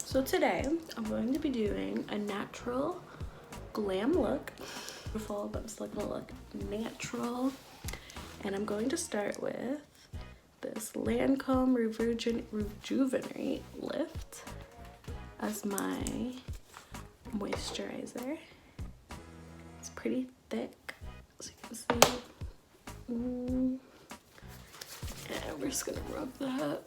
So today I'm going to be doing a natural glam look. Beautiful, but I'm still gonna look natural. And I'm going to start with this Lancome Rejuvenate Lift as my moisturizer. It's pretty thick, as you can see. And we're just gonna rub that.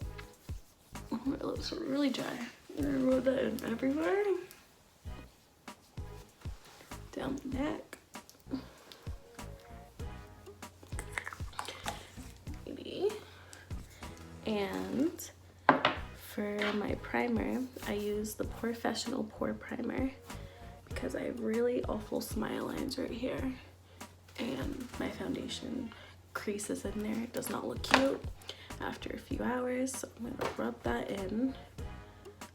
Oh, my lips are really dry. I'm gonna rub that in everywhere. Down the neck. Maybe. And for my primer, I use the Professional Pore Primer because I have really awful smile lines right here. And my foundation creases in there. It does not look cute after a few hours. So I'm gonna rub that in.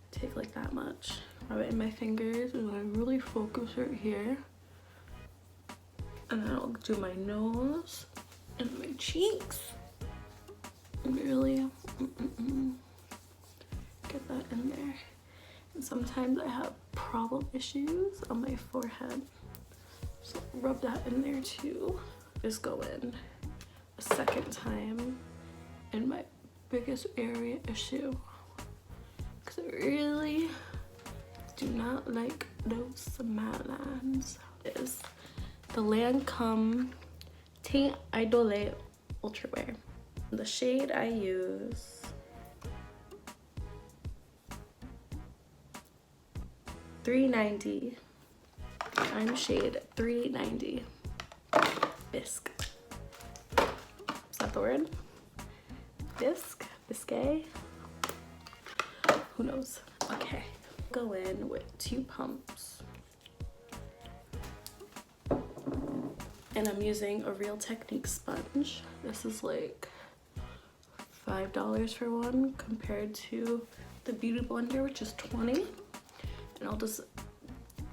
Take like that much. Rub it in my fingers and I really focus right here. And then I'll do my nose and my cheeks. Really get that in there. And sometimes I have problem issues on my forehead. So rub that in there too. Just go in a second time in my biggest area issue. Because I really do not like those smile lines. Is the Lancome Teint Idole Ultra Wear. The shade I use $3.90. I'm shade 390. Bisque. Is that the word? Bisque? Bisque? Who knows? Okay. Go in with 2 pumps. And I'm using a Real Technique sponge. This is like $5 for one compared to the Beauty Blender, which is $20. And I'll just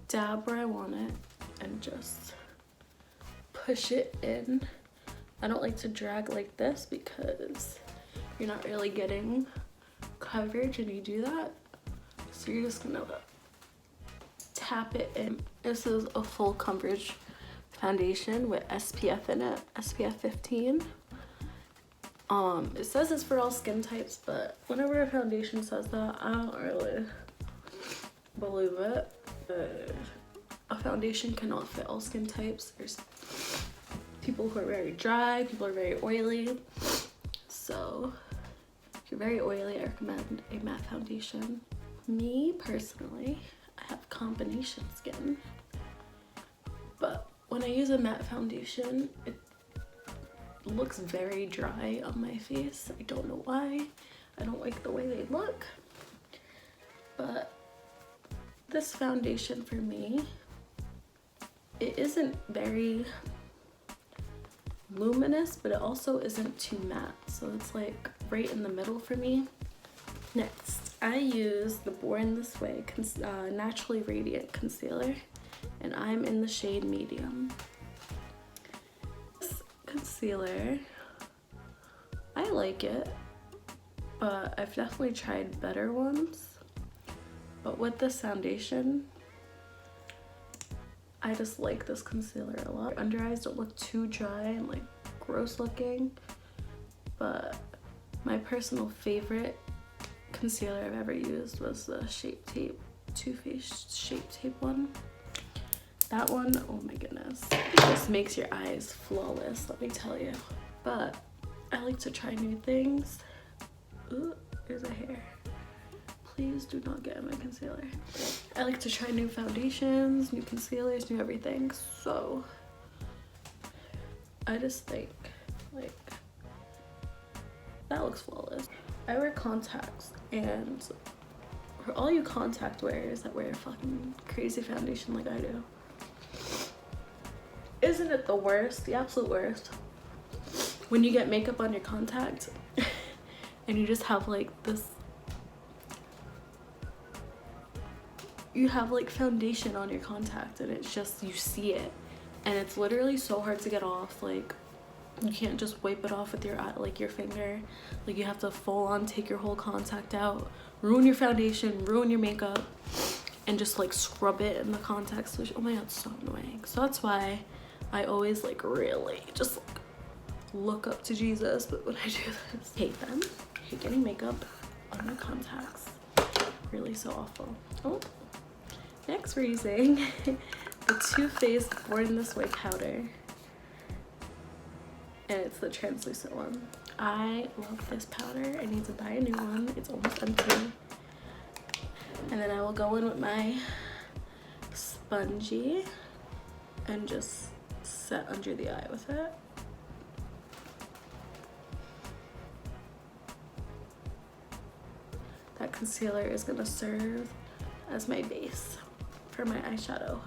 dab where I want it and just push it in. I don't like to drag like this because you're not really getting coverage and you do that. So you're just gonna tap it in. This is a full coverage foundation with SPF in it, SPF 15. It says it's for all skin types, but whenever a foundation says that, I don't really believe it. A foundation cannot fit all skin types. There's people who are very dry, people are very oily. So if you're very oily, I recommend a matte foundation. Me personally, I have combination skin, but when I use a matte foundation, it looks very dry on my face. I don't know why. I don't like the way they look. But this foundation for me, it isn't very luminous, but it also isn't too matte. So it's like right in the middle for me. Next, I use the Born This Way Naturally Radiant Concealer, and I'm in the shade Medium. This concealer, I like it, but I've definitely tried better ones. But with this foundation, I just like this concealer a lot. Under eyes don't look too dry and like gross looking, but my personal favorite concealer I've ever used was the Shape Tape, Too Faced Shape Tape one. That one, oh my goodness, it just makes your eyes flawless, let me tell you. But I like to try new things. Ooh, there's a hair. Please do not get in my concealer. I like to try new foundations, new concealers, new everything. So I just think like that looks flawless. I wear contacts, and for all you contact wearers that wear fucking crazy foundation like I do, isn't it the worst, the absolute worst, when you get makeup on your contact and you just have like this, you have like foundation on your contact and it's just, you see it and it's literally so hard to get off. Like You can't just wipe it off with your eye, like your finger. Like you have to full on take your whole contact out, ruin your foundation, ruin your makeup, and just like scrub it in the contact solution. Oh my god, so annoying. So that's why I always like really just like look up to Jesus. But when I do this, I hate them. I hate getting makeup on my contacts. Really so awful. Oh, next we're using the Too Faced Born This Way powder. And it's the translucent one. I love this powder. I need to buy a new one. It's almost empty. And then I will go in with my spongy and just set under the eye with it. That concealer is gonna serve as my base for my eyeshadow.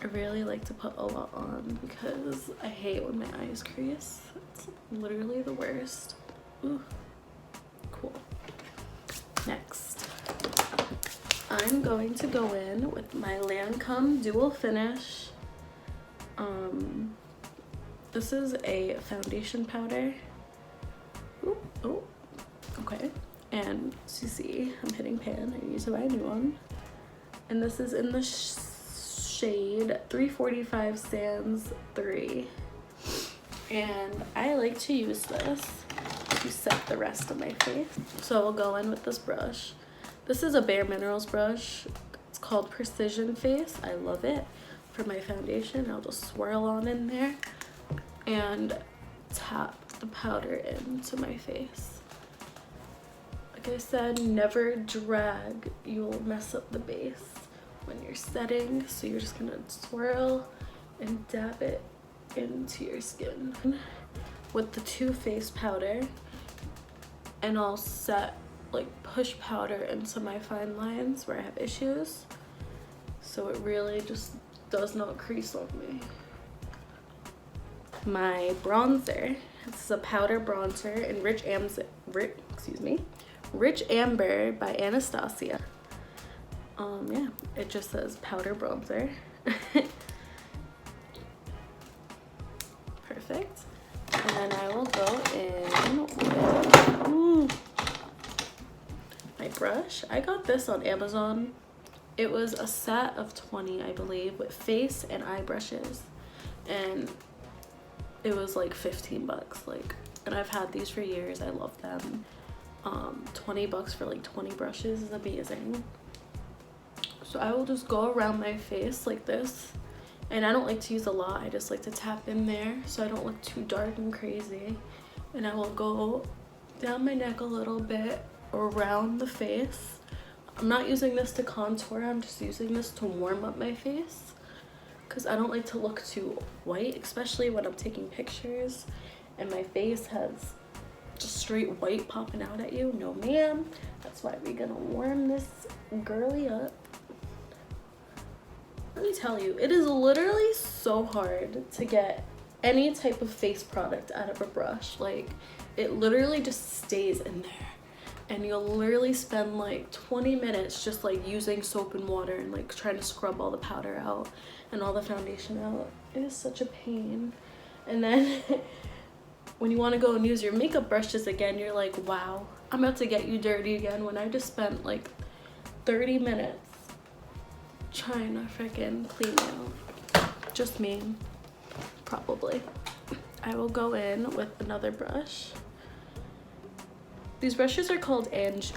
I really like to put a lot on because I hate when my eyes crease. It's literally the worst. Ooh, cool. Next, I'm going to go in with my Lancome Dual Finish. This is a foundation powder. Ooh, oh, okay. And as you see, I'm hitting pan. I need to buy a new one. And this is in the shade 345 Sands 3. And I like to use this to set the rest of my face. So I will go in with this brush. This is a Bare Minerals brush. It's called Precision Face. I love it for my foundation. I'll just swirl on in there and tap the powder into my face. Like I said, never drag. You'll mess up the base when you're setting, so you're just gonna swirl and dab it into your skin with the Too Faced powder, and I'll set like push powder into my fine lines where I have issues, so it really just does not crease on me. My bronzer, this is a powder bronzer in Rich Amber by Anastasia. Yeah, it just says powder bronzer. Perfect. And then I will go in with my brush. I got this on Amazon. It was a set of 20, I believe, with face and eye brushes. And it was like 15 bucks. Like, and I've had these for years. I love them. 20 bucks for like 20 brushes is amazing. So I will just go around my face like this, and I don't like to use a lot. I just like to tap in there so I don't look too dark and crazy. And I will go down my neck a little bit around the face. I'm not using this to contour, I'm just using this to warm up my face because I don't like to look too white, especially when I'm taking pictures and my face has just straight white popping out at you. No ma'am. That's why we're gonna warm this girly up. Let me tell you, it is literally so hard to get any type of face product out of a brush. Like, it literally just stays in there, and you'll literally spend like 20 minutes just like using soap and water and like trying to scrub all the powder out and all the foundation out. It is such a pain. And then when you want to go and use your makeup brushes again, you're like, wow, I'm about to get you dirty again, when I just spent like 30 minutes trying to freaking clean you. Just me, probably. I will go in with another brush. These brushes are called Anju.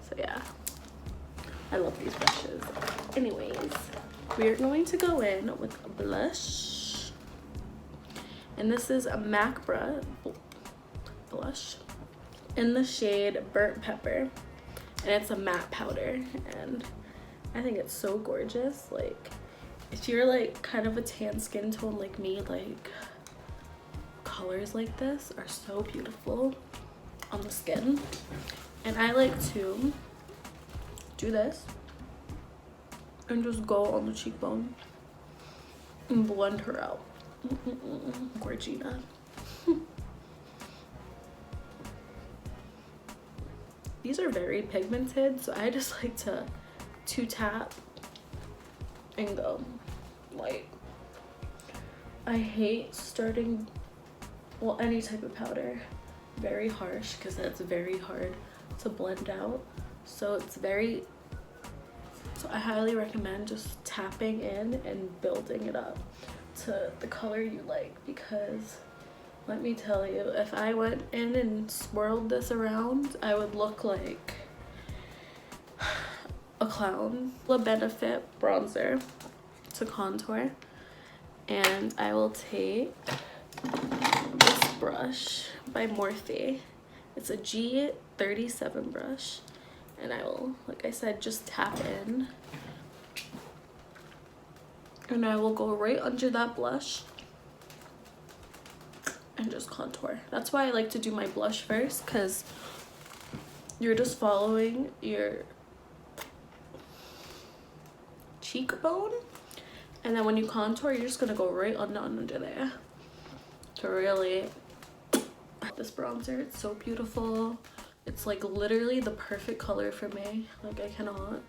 So yeah, I love these brushes. Anyways, we are going to go in with a blush, and this is a MAC blush in the shade Burnt Pepper, and it's a matte powder, and I think it's so gorgeous. Like, if you're like kind of a tan skin tone like me, like colors like this are so beautiful on the skin. And I like to do this and just go on the cheekbone and blend her out. Gorgina. these are very pigmented, so I just like to tap and go. Like, I hate starting, well, any type of powder very harsh, because that's very hard to blend out. So I highly recommend just tapping in and building it up to the color you like, because let me tell you, if I went in and swirled this around, I would look like a clown. The Benefit bronzer to contour, and I will take this brush by Morphe. It's a G37 brush, and I will, like I said, just tap in, and I will go right under that blush and just contour. That's why I like to do my blush first, because you're just following your cheekbone, and then when you contour, you're just gonna go right under there to really. This bronzer, it's so beautiful. It's like literally the perfect color for me. Like, I cannot.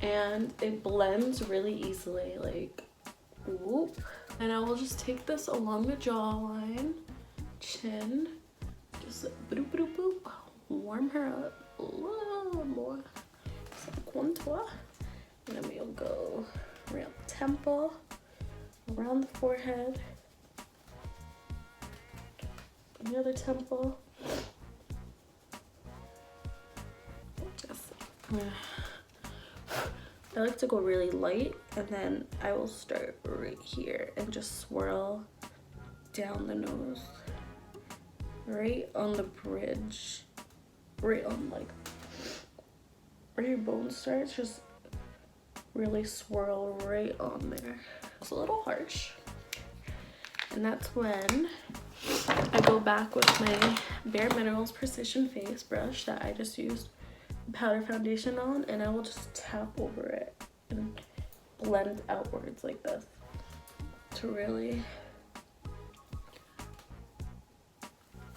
And it blends really easily, like, whoop. And I will just take this along the jawline, chin, just boop boop boop, warm her up a little more. Some contour. And then we'll go around the temple, around the forehead, the other temple. I like to go really light, and then I will start right here and just swirl down the nose, right on the bridge, right on like where your bone starts. Just really swirl right on there. It's a little harsh, and that's when I go back with my Bare Minerals Precision Face brush that I just used powder foundation on, and I will just tap over it and blend outwards like this to really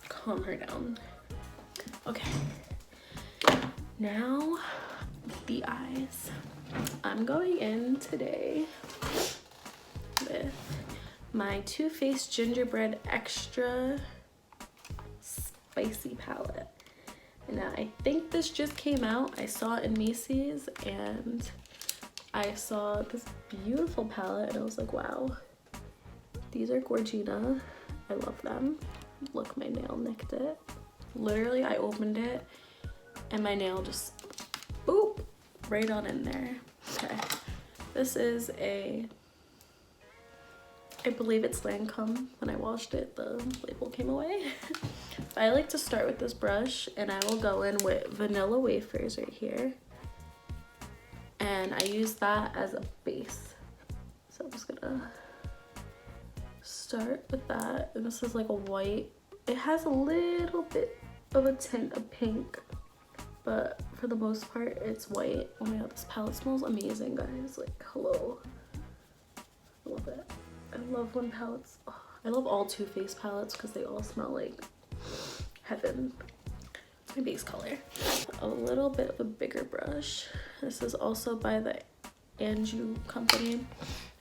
calm her down. Okay, now the eyes. I'm going in today with my Too Faced Gingerbread Extra Spicy palette. Now, I think this just came out. I saw it in Macy's, and I saw this beautiful palette, and I was like, wow, these are Gorgina. I love them. Look, my nail nicked it. Literally, I opened it, and my nail just, boop, right on in there. Okay, this is I believe it's Lancome. When I washed it, the label came away. I like to start with this brush, and I will go in with Vanilla Wafers right here. And I use that as a base. So I'm just gonna start with that. And this is like a white. It has a little bit of a tint of pink, but for the most part, it's white. Oh my god, this palette smells amazing, guys. Like, hello. I love it. I love when palettes, oh, I love all Too Faced palettes because they all smell like heaven. It's my base color. A little bit of a bigger brush. This is also by the Anju company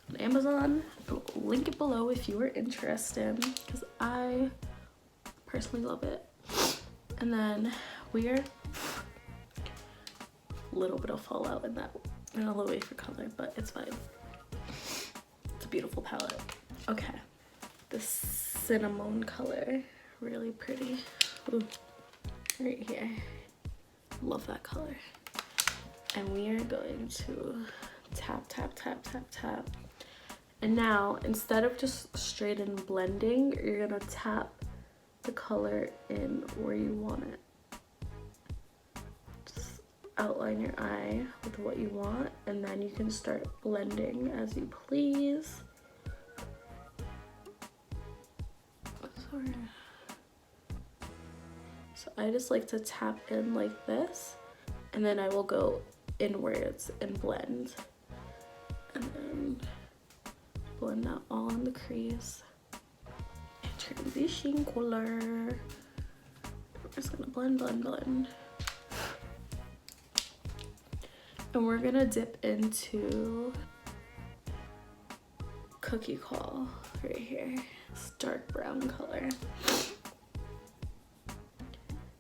on Amazon. I'll link it below if you are interested, because I personally love it. And then we're a little bit of fallout in that Vanilla Wafer color, but it's fine. It's a beautiful palette. Okay, the cinnamon color, really pretty. Ooh, right here. Love that color. And we are going to tap, tap, tap, tap, tap. And now, instead of just straight in blending, you're gonna tap the color in where you want it. Just outline your eye with what you want, and then you can start blending as you please. Sorry. So I just like to tap in like this, and then I will go inwards and blend, and then blend that all in the crease. And transition color. We're just gonna blend, blend, blend. And we're gonna dip into Cookie Call right here. It's dark brown color.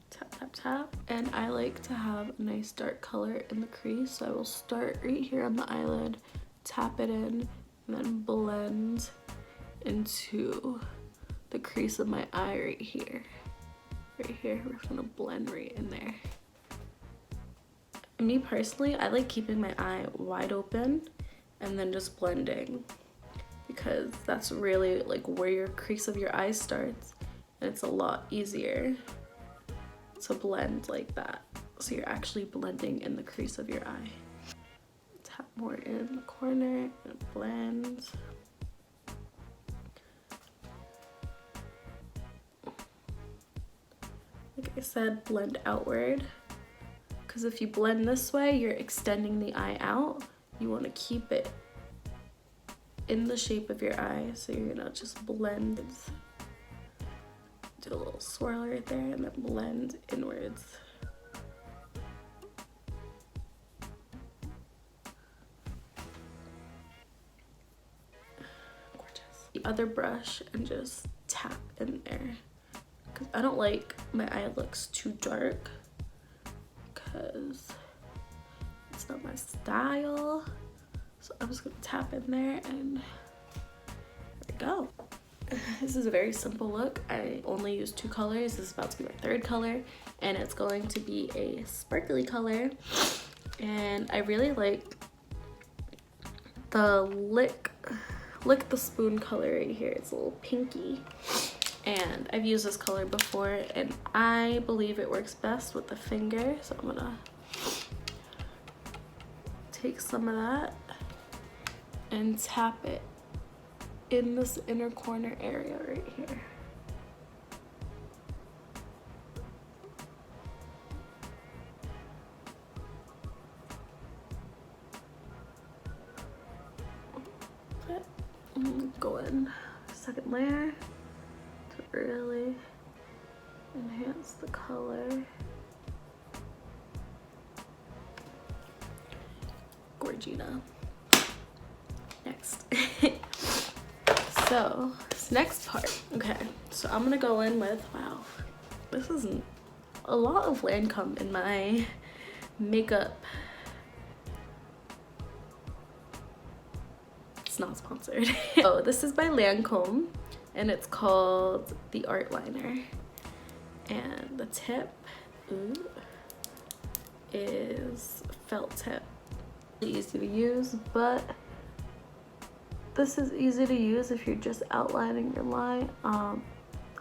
Tap, tap, tap. And I like to have a nice dark color in the crease, so I will start right here on the eyelid, tap it in, and then blend into the crease of my eye right here. Right here, we're just gonna blend right in there. Me personally, I like keeping my eye wide open and then just blending, because that's really like where your crease of your eye starts, and it's a lot easier to blend like that. So you're actually blending in the crease of your eye. Tap more in the corner and blend. Like I said, blend outward, because if you blend this way, you're extending the eye out. You want to keep it in the shape of your eye, so you're gonna just blend. Do a little swirl right there and then blend inwards. Gorgeous. The other brush and just tap in there, because I don't like my eye looks too dark, because it's not my style. So I'm just gonna tap in there, and there we go. This is a very simple look. I only use 2 colors. This is about to be my 3rd color, and it's going to be a sparkly color. And I really like the lick the spoon color right here. It's a little pinky, and I've used this color before, and I believe it works best with the finger. So I'm gonna take some of that and tap it in this inner corner area right here. Okay. Go in 2nd layer to really enhance the color. Gorgina. Next. So this next part, okay, so I'm gonna go in with, wow, this is a lot of Lancome in my makeup. It's not sponsored. So this is by Lancome, and it's called the Art Liner, and the tip is felt tip. Easy to use, but this is easy to use if you're just outlining your line,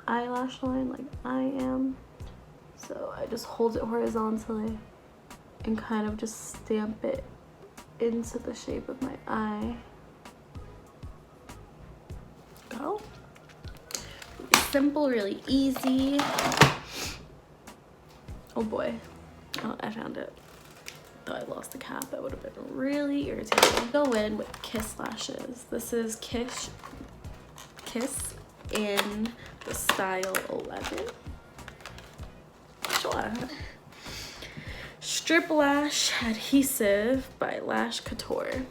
eyelash line like I am. So I just hold it horizontally and kind of just stamp it into the shape of my eye. Go. Really simple, really easy. Oh boy, oh, I found it. Thought I lost the cap. That would have been really irritating. Go in with Kiss lashes. This is Kiss in the style 11. Sure. Strip Lash Adhesive by Lash Couture.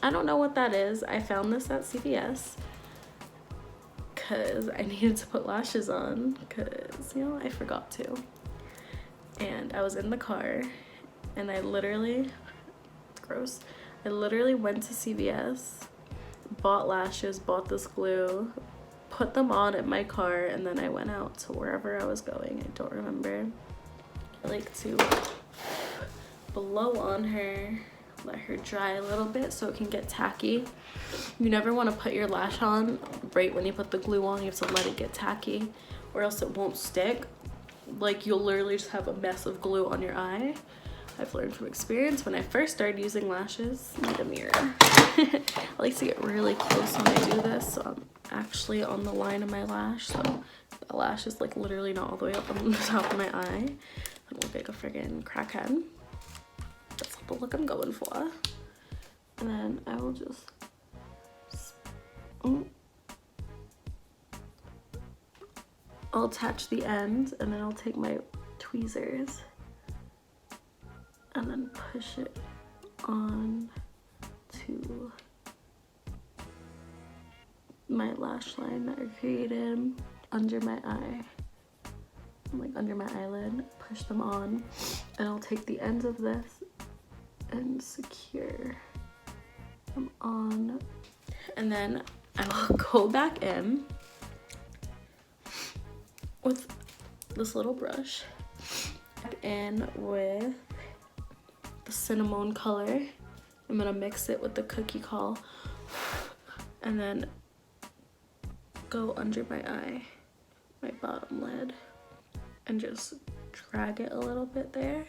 I don't know what that is. I found this at CVS because I needed to put lashes on, because, you know, I forgot to. And I was in the car, and I literally, it's gross, I literally went to CVS, bought lashes, bought this glue, put them on in my car, and then I went out to wherever I was going. I don't remember. I like to blow on her, let her dry a little bit so it can get tacky. You never want to put your lash on right when you put the glue on. You have to let it get tacky, or else it won't stick. Like, you'll literally just have a mess of glue on your eye. I've learned from experience. When I first started using lashes, need a mirror. I like to get really close when I do this, so I'm actually on the line of my lash, so the lash is like literally not all the way up on the top of my eye. I look like a friggin' crackhead. That's not the look I'm going for. And then I will just I'll attach the end, and then I'll take my tweezers and then push it on to my lash line that I created under my eye, like under my eyelid. Push them on, and I'll take the ends of this and secure them on, and then I will go back in with this little brush, back in with the cinnamon color. I'm gonna mix it with the cookie call, and then go under my eye, my bottom lid, and just drag it a little bit there.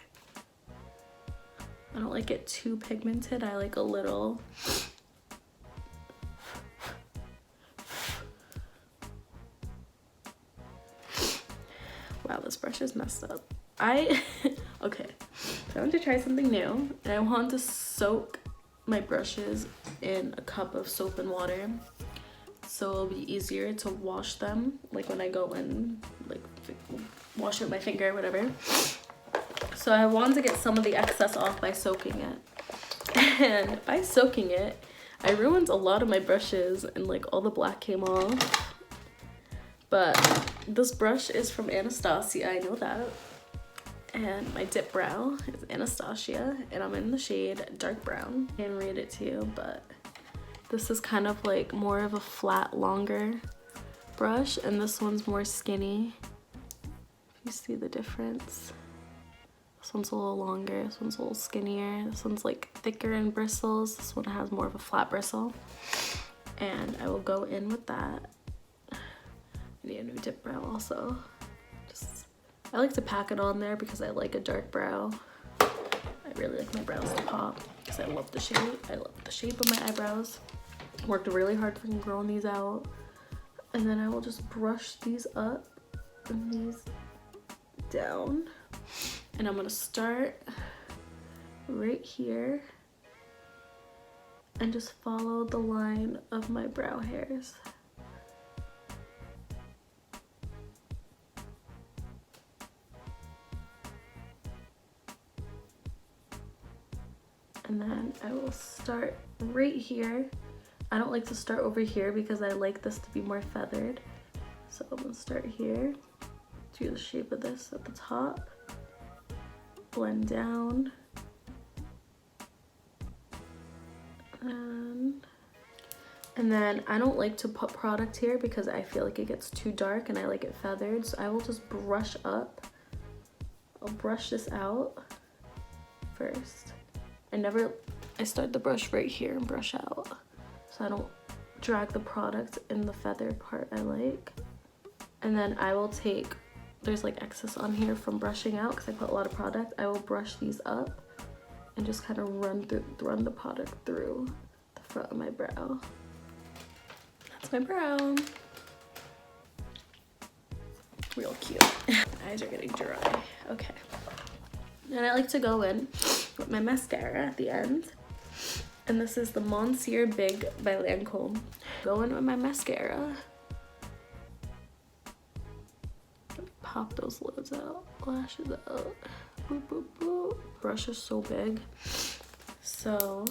I don't like it too pigmented. I like a little. Wow, this brush is messed up. Okay, so I want to try something new, and I want to soak my brushes in a cup of soap and water, so it'll be easier to wash them, like when I go in, like wash it with my finger or whatever. So I wanted to get some of the excess off by soaking it, and by soaking it, I ruined a lot of my brushes, and like all the black came off. But this brush is from Anastasia, I know that. And my dip brow is Anastasia, and I'm in the shade dark brown. I can't read it to you, but this is kind of like more of a flat, longer brush, and this one's more skinny. You see the difference? This one's a little longer, this one's a little skinnier. This one's like thicker in bristles. This one has more of a flat bristle. And I will go in with that. I need a new dip brow also. I like to pack it on there because I like a dark brow. I really like my brows to pop because I love the shape. I love the shape of my eyebrows. Worked really hard for growing these out. And then I will just brush these up and these down. And I'm gonna start right here and just follow the line of my brow hairs. And then I will start right here. I don't like to start over here because I like this to be more feathered. So I'm gonna start here, do the shape of this at the top, blend down, and then I don't like to put product here because I feel like it gets too dark and I like it feathered. So I will just brush up. I'll brush this out first. I start the brush right here and brush out, so I don't drag the product in the feathered part I like. And then I will take, there's like excess on here from brushing out because I put a lot of product. I will brush these up and just kind of run the product through the front of my brow. That's my brow. Real cute. My eyes are getting dry. Okay. And I like to go in with my mascara at the end. And this is the Monsieur Big by Lancome. Go in with my mascara. Pop those lids out, lashes out. Boop, boop, boop. Brush is so big. So,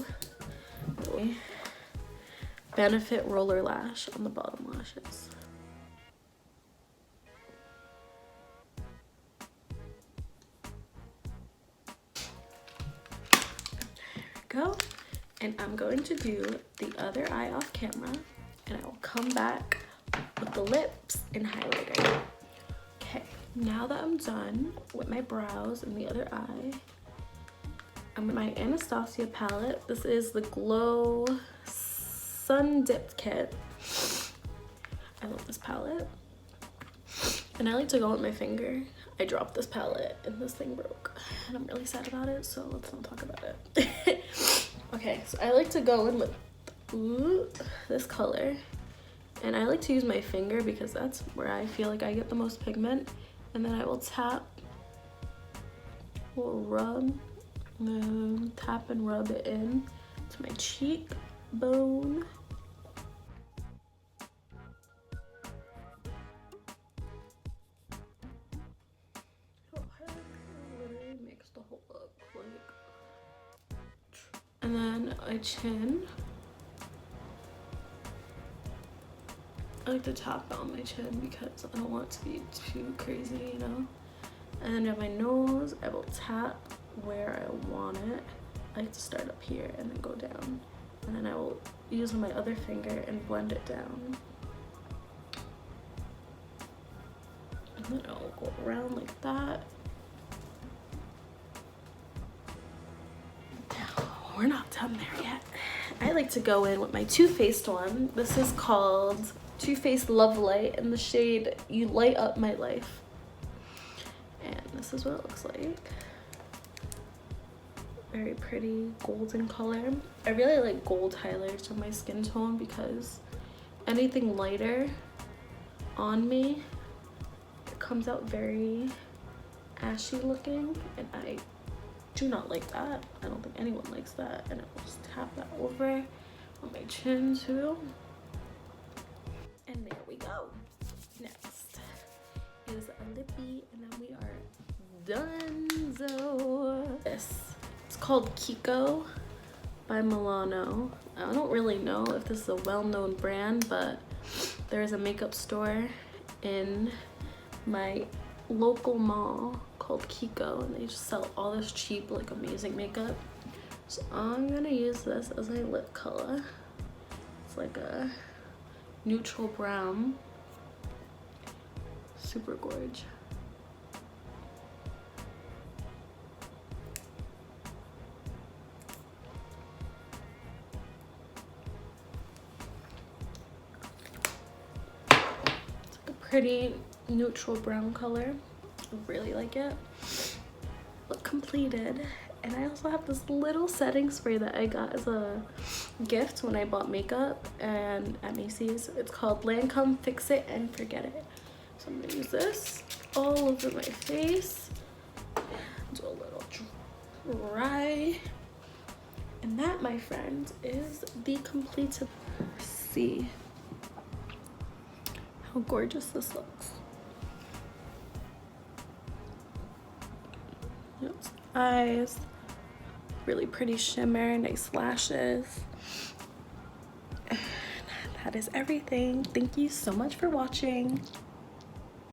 Benefit Roller Lash on the bottom lashes. Go, and I'm going to do the other eye off camera, and I will come back with the lips and highlighter. Okay, now that I'm done with my brows and the other eye, I'm with my Anastasia palette. This is the Glow Sun Dipped Kit. I love this palette, and I like to go with my finger. I dropped this palette and this thing broke, and I'm really sad about it, so let's not talk about it. Okay, so I like to go in with this color, and I like to use my finger because that's where I feel like I get the most pigment. And then I will tap, will rub, tap and rub it in to my cheekbone. Literally makes the whole look like. And then my chin. I like to tap on my chin because I don't want it to be too crazy, you know? And then at my nose, I will tap where I want it. I like to start up here and then go down. And then I will use my other finger and blend it down. And then I'll go around like that. We're not done there yet. I like to go in with my Too Faced one. This is called Too Faced Love Light in the shade You Light Up My Life. And this is what it looks like. Very pretty golden color. I really like gold highlighters for my skin tone because anything lighter on me, it comes out very ashy looking, and I do not like that. I don't think anyone likes that. And I'll just tap that over on my chin too. And there we go. Next is a lippy, and then we are done. So it's called Kiko by Milano. I don't really know if this is a well-known brand, but there's a makeup store in my local mall called Kiko, and they just sell all this cheap, like, amazing makeup. So I'm gonna use this as my lip color. It's like a neutral brown. Super gorgeous. It's like a pretty neutral brown color. I really like it. Look completed. And I also have this little setting spray that I got as a gift when I bought makeup and at Macy's. It's called Lancome Fix It and Forget It. So I'm gonna use this all over my face. Do a little dry. And that, my friend, is the completed. See how gorgeous this looks. Yes, eyes, really pretty shimmer, nice lashes. And that is everything. Thank you so much for watching.